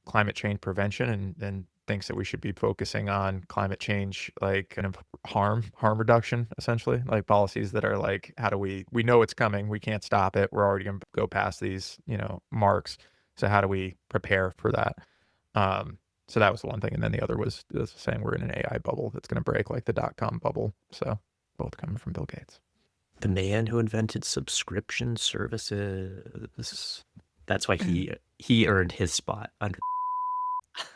climate change prevention and thinks that we should be focusing on climate change, like kind of harm reduction, essentially, like policies that are like, how do we know it's coming, we can't stop it, we're already gonna go past these, marks. So how do we prepare for that? So that was the one thing. And then the other was saying we're in an AI bubble that's going to break like the .com bubble. So both coming from Bill Gates. The man who invented subscription services. That's why he earned his spot under.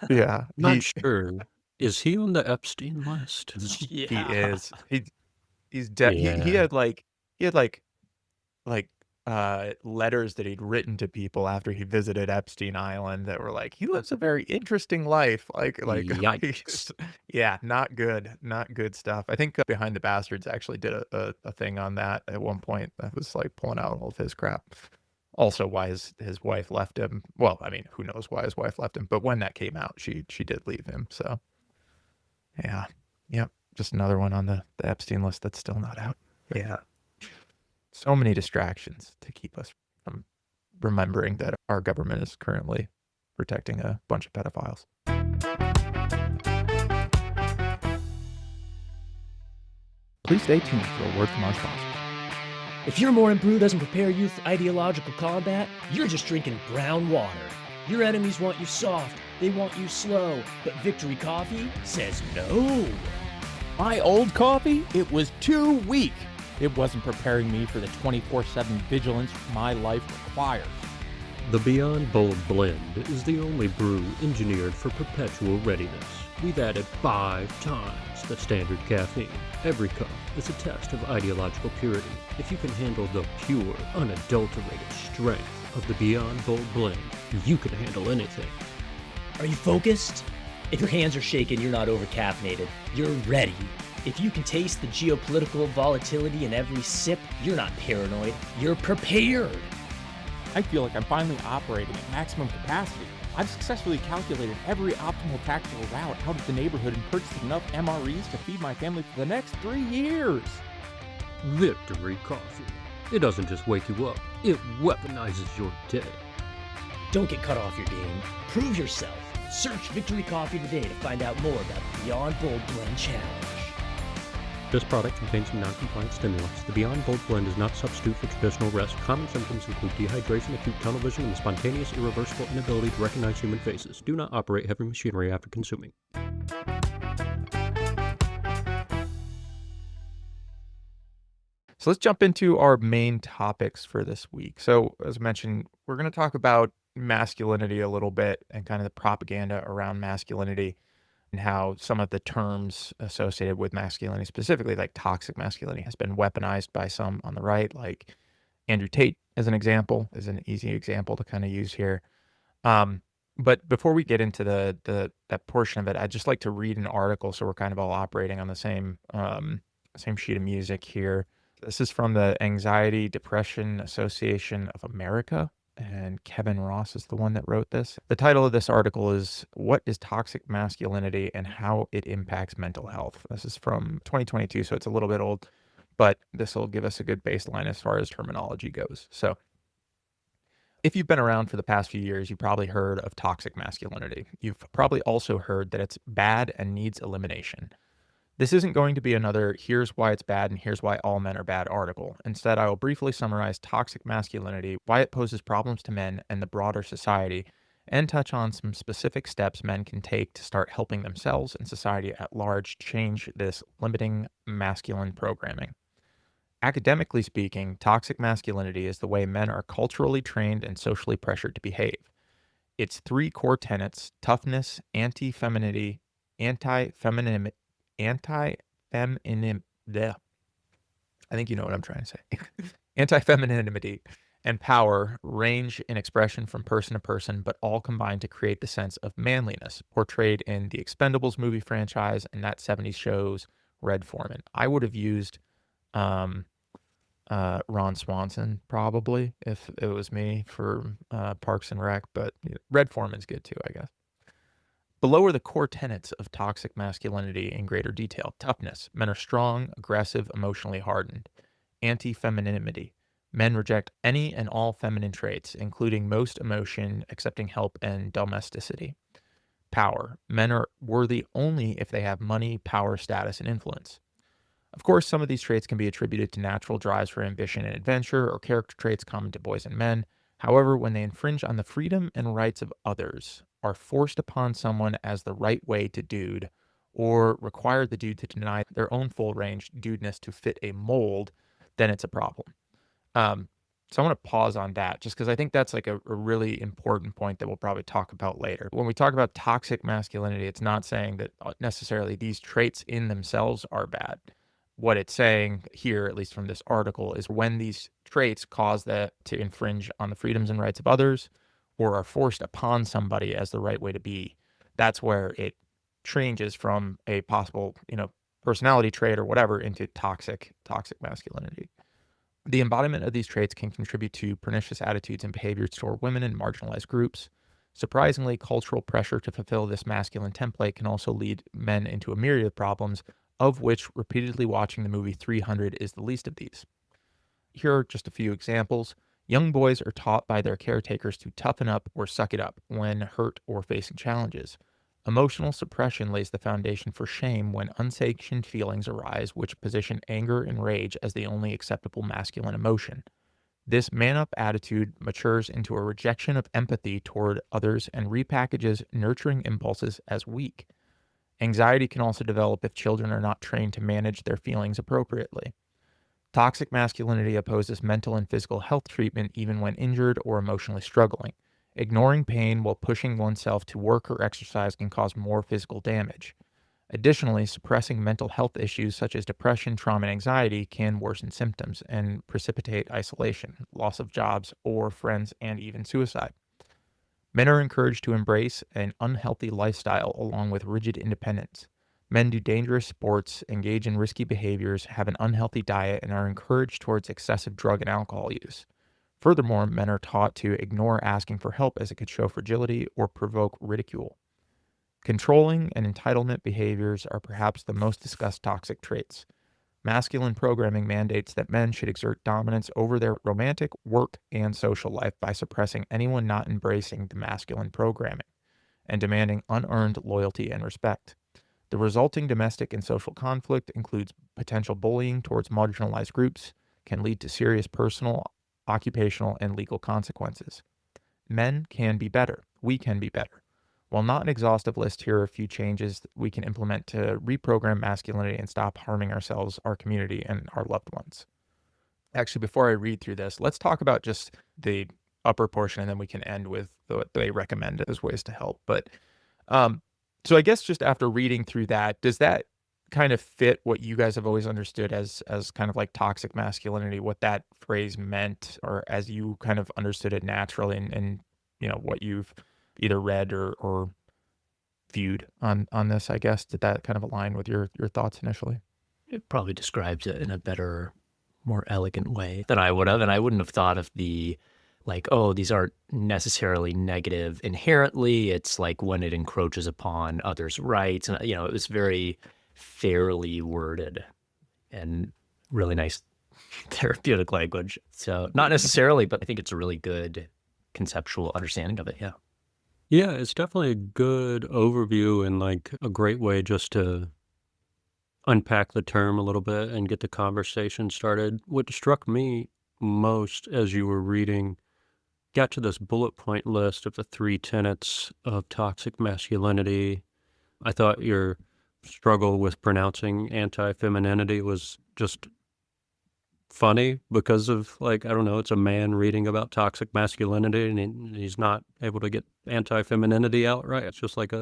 Yeah. Not sure. Is he on the Epstein list? He is. He's dead. Yeah. He had letters that he'd written to people after he visited Epstein Island that were like, he lives a very interesting life. Yikes. Yeah, not good stuff. I think Behind the Bastards actually did a thing on that at one point that was like pulling out all of his crap. Also, why his wife left him. Well, I mean, who knows why his wife left him? But when that came out, she did leave him. So, yeah, yep, just another one on the Epstein list that's still not out. Yeah. So many distractions to keep us from remembering that our government is currently protecting a bunch of pedophiles. Please stay tuned for a word from our sponsors. If your morning brew doesn't prepare you for ideological combat, you're just drinking brown water. Your enemies want you soft, they want you slow, but Victory Coffee says no. My old coffee, it was too weak. It wasn't preparing me for the 24/7 vigilance my life requires. The Beyond Bold Blend is the only brew engineered for perpetual readiness. We've added 5 times the standard caffeine. Every cup is a test of ideological purity. If you can handle the pure, unadulterated strength of the Beyond Bold Blend, you can handle anything. Are you focused? If your hands are shaking, you're not over-caffeinated. You're ready. If you can taste the geopolitical volatility in every sip, you're not paranoid. You're prepared. I feel like I'm finally operating at maximum capacity. I've successfully calculated every optimal tactical route out of the neighborhood and purchased enough MREs to feed my family for the next 3 years. Victory Coffee. It doesn't just wake you up, it weaponizes your day. Don't get cut off your game. Prove yourself. Search Victory Coffee today to find out more about the Beyond Bold Blend Challenge. This product contains some non-compliant stimulants. The Beyond Bold Blend is not a substitute for traditional rest. Common symptoms include dehydration, acute tunnel vision, and the spontaneous, irreversible inability to recognize human faces. Do not operate heavy machinery after consuming. So let's jump into our main topics for this week. So as I mentioned, we're going to talk about masculinity a little bit and kind of the propaganda around masculinity and how some of the terms associated with masculinity, specifically like toxic masculinity, has been weaponized by some on the right, like Andrew Tate as an example, is an easy example to kind of use here. But before we get into that portion of it, I'd just like to read an article so we're kind of all operating on the same sheet of music here. This is from the Anxiety Depression Association of America, and Kevin Ross is the one that wrote this. The title of this article is "What is Toxic Masculinity and How It Impacts Mental Health?" This is from 2022, so it's a little bit old, but this will give us a good baseline as far as terminology goes. So if you've been around for the past few years, you've probably heard of toxic masculinity. You've probably also heard that it's bad and needs elimination. This isn't going to be another "here's why it's bad and here's why all men are bad" article. Instead, I will briefly summarize toxic masculinity, why it poses problems to men and the broader society, and touch on some specific steps men can take to start helping themselves and society at large change this limiting masculine programming. Academically speaking, toxic masculinity is the way men are culturally trained and socially pressured to behave. Its 3 core tenets: toughness, anti-femininity, anti-femininity, bleh. I think you know what I'm trying to say. Anti-femininity and power range in expression from person to person, but all combine to create the sense of manliness portrayed in the Expendables movie franchise and that 70s show's Red Foreman. I would have used Ron Swanson probably if it was me for Parks and Rec, but Red Foreman's good too, I guess. Below are the core tenets of toxic masculinity in greater detail. Toughness. Men are strong, aggressive, emotionally hardened. Anti-femininity. Men reject any and all feminine traits, including most emotion, accepting help, and domesticity. Power. Men are worthy only if they have money, power, status, and influence. Of course, some of these traits can be attributed to natural drives for ambition and adventure or character traits common to boys and men. However, when they infringe on the freedom and rights of others, are forced upon someone as the right way to dude, or require the dude to deny their own full range dudeness to fit a mold, then it's a problem. So I want to pause on that just because I think that's like a really important point that we'll probably talk about later. When we talk about toxic masculinity, it's not saying that necessarily these traits in themselves are bad. What it's saying here, at least from this article, is when these traits cause that to infringe on the freedoms and rights of others or are forced upon somebody as the right way to be, that's where it changes from a possible, personality trait or whatever into toxic masculinity. The embodiment of these traits can contribute to pernicious attitudes and behaviors toward women and marginalized groups. Surprisingly, cultural pressure to fulfill this masculine template can also lead men into a myriad of problems, of which repeatedly watching the movie 300 is the least of these. Here are just a few examples. Young boys are taught by their caretakers to toughen up or suck it up when hurt or facing challenges. Emotional suppression lays the foundation for shame when unsanctioned feelings arise, which position anger and rage as the only acceptable masculine emotion. This man-up attitude matures into a rejection of empathy toward others and repackages nurturing impulses as weak. Anxiety can also develop if children are not trained to manage their feelings appropriately. Toxic masculinity opposes mental and physical health treatment even when injured or emotionally struggling. Ignoring pain while pushing oneself to work or exercise can cause more physical damage. Additionally, suppressing mental health issues such as depression, trauma, and anxiety can worsen symptoms and precipitate isolation, loss of jobs or friends, and even suicide. Men are encouraged to embrace an unhealthy lifestyle along with rigid independence. Men do dangerous sports, engage in risky behaviors, have an unhealthy diet, and are encouraged towards excessive drug and alcohol use. Furthermore, men are taught to ignore asking for help as it could show fragility or provoke ridicule. Controlling and entitlement behaviors are perhaps the most discussed toxic traits. Masculine programming mandates that men should exert dominance over their romantic, work, and social life by suppressing anyone not embracing the masculine programming and demanding unearned loyalty and respect. The resulting domestic and social conflict includes potential bullying towards marginalized groups, can lead to serious personal, occupational, and legal consequences. Men can be better. We can be better. While not an exhaustive list, here are a few changes that we can implement to reprogram masculinity and stop harming ourselves, our community, and our loved ones. Actually, before I read through this, let's talk about just the upper portion, and then we can end with what they recommend as ways to help. But so I guess just after reading through that, does that kind of fit what you guys have always understood as kind of like toxic masculinity, what that phrase meant, or as you kind of understood it naturally, and what you've either read or viewed on this, I guess? Did that kind of align with your thoughts initially? It probably describes it in a better, more elegant way than I would have. And I wouldn't have thought of the, like, oh, these aren't necessarily negative inherently. It's like when it encroaches upon others' rights. And, it was very fairly worded and really nice therapeutic language. So not necessarily, but I think it's a really good conceptual understanding of it. Yeah. Yeah, it's definitely a good overview and like a great way just to unpack the term a little bit and get the conversation started. What struck me most as you were reading, got to this bullet point list of the 3 tenets of toxic masculinity. I thought your struggle with pronouncing anti-femininity was just funny because of, like, I don't know, it's a man reading about toxic masculinity and he's not able to get anti-femininity out right. It's just like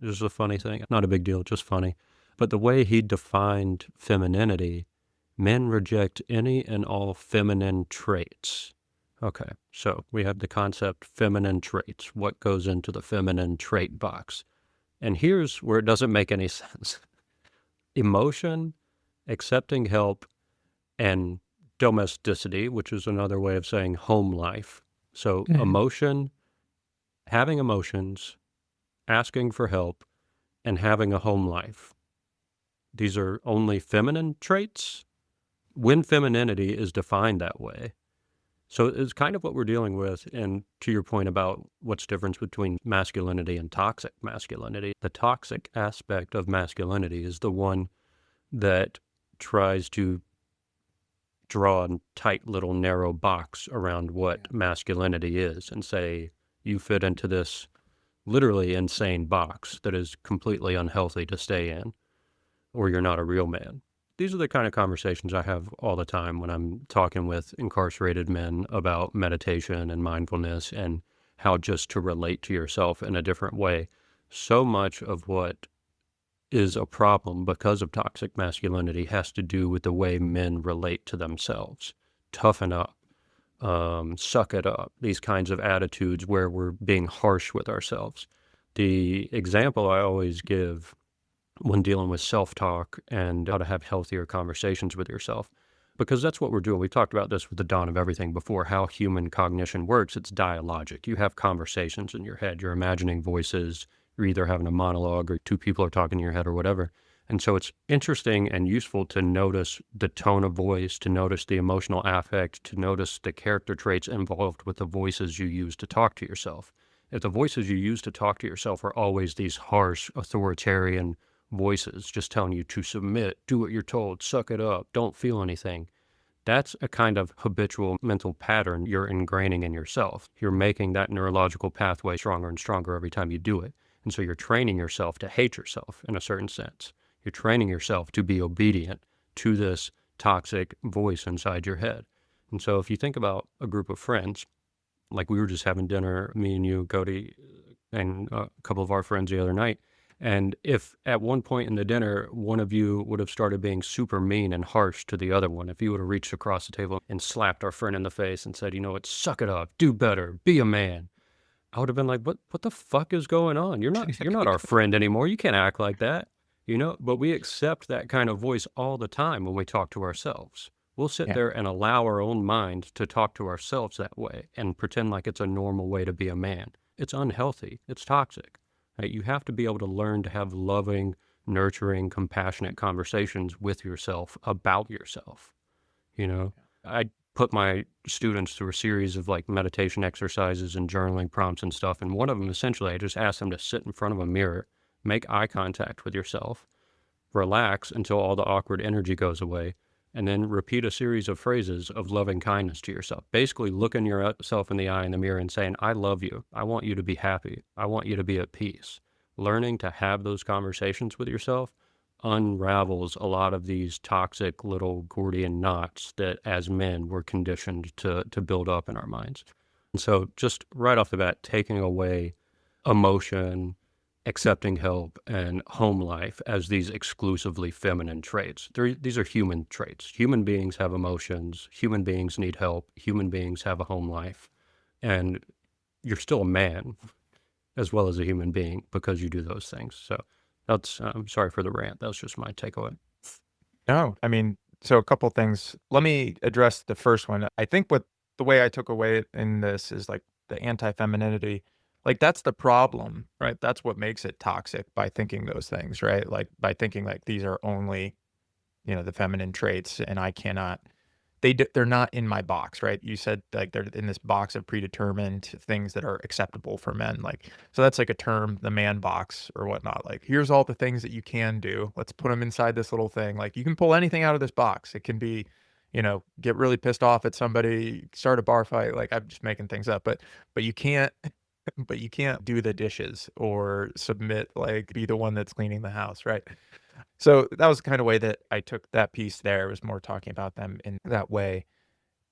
just a funny thing. Not a big deal, just funny. But the way he defined femininity, men reject any and all feminine traits. Okay, so we have the concept feminine traits. What goes into the feminine trait box? And here's where it doesn't make any sense. Emotion, accepting help, and domesticity, which is another way of saying home life. So emotion, having emotions, asking for help, and having a home life. These are only feminine traits when femininity is defined that way. So it's kind of what we're dealing with. And to your point about what's the difference between masculinity and toxic masculinity, the toxic aspect of masculinity is the one that tries to draw a tight little narrow box around what masculinity is and say, you fit into this literally insane box that is completely unhealthy to stay in, or you're not a real man. These are the kind of conversations I have all the time when I'm talking with incarcerated men about meditation and mindfulness and how just to relate to yourself in a different way. So much of what is a problem because of toxic masculinity has to do with the way men relate to themselves. Toughen up, suck it up, these kinds of attitudes where we're being harsh with ourselves. The example I always give when dealing with self-talk and how to have healthier conversations with yourself, because that's what we're doing. We talked about this with the dawn of everything before, how human cognition works. It's dialogic. You have conversations in your head. You're imagining voices. You're either having a monologue or 2 people are talking in your head or whatever. And so it's interesting and useful to notice the tone of voice, to notice the emotional affect, to notice the character traits involved with the voices you use to talk to yourself. If the voices you use to talk to yourself are always these harsh, authoritarian voices just telling you to submit, do what you're told, suck it up, don't feel anything, that's a kind of habitual mental pattern you're ingraining in yourself. You're making that neurological pathway stronger and stronger every time you do it. And so you're training yourself to hate yourself in a certain sense. You're training yourself to be obedient to this toxic voice inside your head. And so if you think about a group of friends, like we were just having dinner, me and you, Kodie, and a couple of our friends the other night, and if at one point in the dinner, one of you would have started being super mean and harsh to the other one, if you would have reached across the table and slapped our friend in the face and said, you know what, suck it up, do better, be a man, I would have been like, what the fuck is going on? You're not our friend anymore. You can't act like that, you know? But we accept that kind of voice all the time when we talk to ourselves. We'll sit Yeah. there and allow our own mind to talk to ourselves that way and pretend like it's a normal way to be a man. It's unhealthy. It's toxic. Right? You have to be able to learn to have loving, nurturing, compassionate conversations with yourself about yourself. You know, I put my students through a series of like meditation exercises and journaling prompts and stuff. And one of them, essentially, I just asked them to sit in front of a mirror, make eye contact with yourself, relax until all the awkward energy goes away, and then repeat a series of phrases of loving kindness to yourself. Basically looking yourself in the eye in the mirror and saying, I love you. I want you to be happy. I want you to be at peace. Learning to have those conversations with yourself unravels a lot of these toxic little Gordian knots that as men we're conditioned to build up in our minds. And so just right off the bat, taking away emotion, accepting help, and home life as these exclusively feminine traits. These are human traits. Human beings have emotions. Human beings need help. Human beings have a home life. And you're still a man as well as a human being because you do those things. So that's, I'm sorry for the rant. That was just my takeaway. No, I mean, so a couple things. Let me address the first one. I think what the way I took away in this is like the anti-femininity. Like that's the problem, right? That's what makes it toxic by thinking those things, right? Like by thinking like these are only, the feminine traits and I cannot they're not in my box, right? You said like they're in this box of predetermined things that are acceptable for men. Like, so that's like a term, the man box or whatnot. Like, here's all the things that you can do. Let's put them inside this little thing. Like, you can pull anything out of this box. It can be, get really pissed off at somebody, start a bar fight. Like, I'm just making things up, but you can't. But you can't do the dishes or submit, like be the one that's cleaning the house, right? So that was the kind of way that I took that piece there, was more talking about them in that way.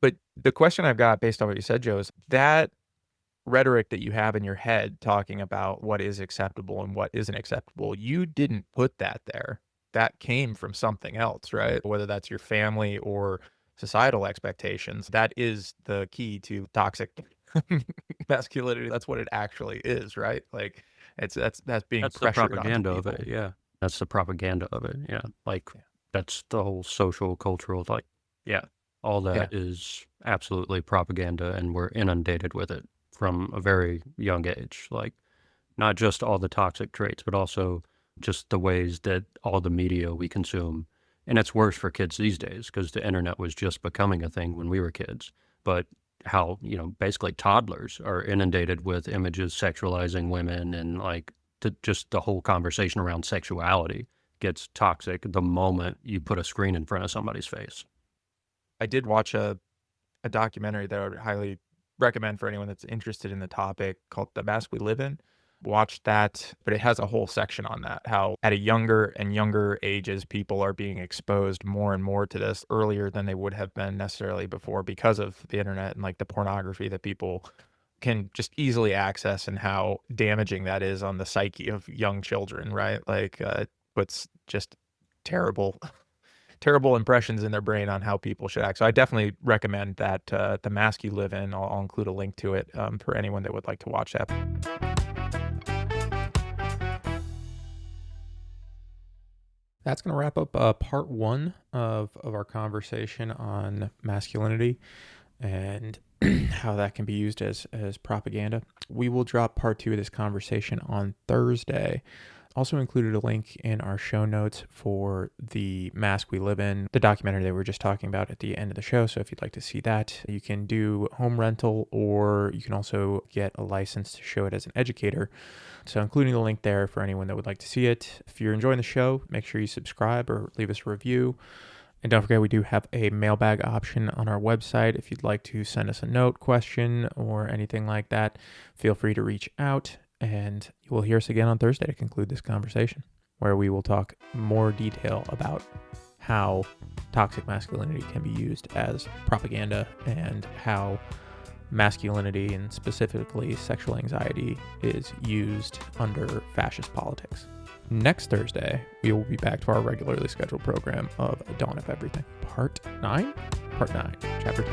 But the question I've got based on what you said, Joe, is that rhetoric that you have in your head talking about what is acceptable and what isn't acceptable, you didn't put that there. That came from something else, right? Whether that's your family or societal expectations, that is the key to toxic masculinity. That's what it actually is, right? Like that's being That's the pressured onto propaganda of people. it. Yeah. That's the propaganda of it. Yeah. Like that's the whole social, cultural, like, yeah, all Yeah. that is absolutely propaganda and we're inundated with it from a very young age. Like not just all the toxic traits, but also just the ways that all the media we consume. And it's worse for kids these days because the internet was just becoming a thing when we were kids. But how, basically toddlers are inundated with images sexualizing women and like just the whole conversation around sexuality gets toxic the moment you put a screen in front of somebody's face. I did watch a documentary that I would highly recommend for anyone that's interested in the topic called The Mask We Live In. Watch that, but it has a whole section on that, how at a younger and younger ages, people are being exposed more and more to this earlier than they would have been necessarily before because of the internet and like the pornography that people can just easily access and how damaging that is on the psyche of young children, right? Like, puts just terrible terrible impressions in their brain on how people should act. So I definitely recommend that The Mask You Live In. I'll include a link to it for anyone that would like to watch that. That's going to wrap up part one of our conversation on masculinity and how that can be used as propaganda. We will drop part two of this conversation on Thursday. Also included a link in our show notes for The Mask We Live In, the documentary that we were just talking about at the end of the show. So if you'd like to see that, you can do home rental or you can also get a license to show it as an educator. So including the link there for anyone that would like to see it. If you're enjoying the show, make sure you subscribe or leave us a review. And don't forget, we do have a mailbag option on our website. If you'd like to send us a note, question, or anything like that, feel free to reach out. And you will hear us again on Thursday to conclude this conversation, where we will talk more detail about how toxic masculinity can be used as propaganda and how masculinity and specifically sexual anxiety is used under fascist politics. Next Thursday, we will be back to our regularly scheduled program of Dawn of Everything, Part 9, Chapter 2.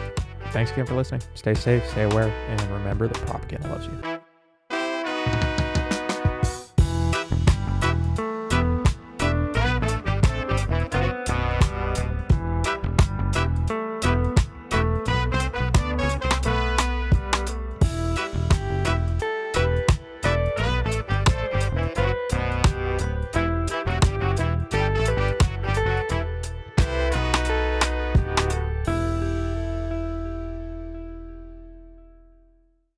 Thanks again for listening. Stay safe, stay aware, and remember that propaganda loves you.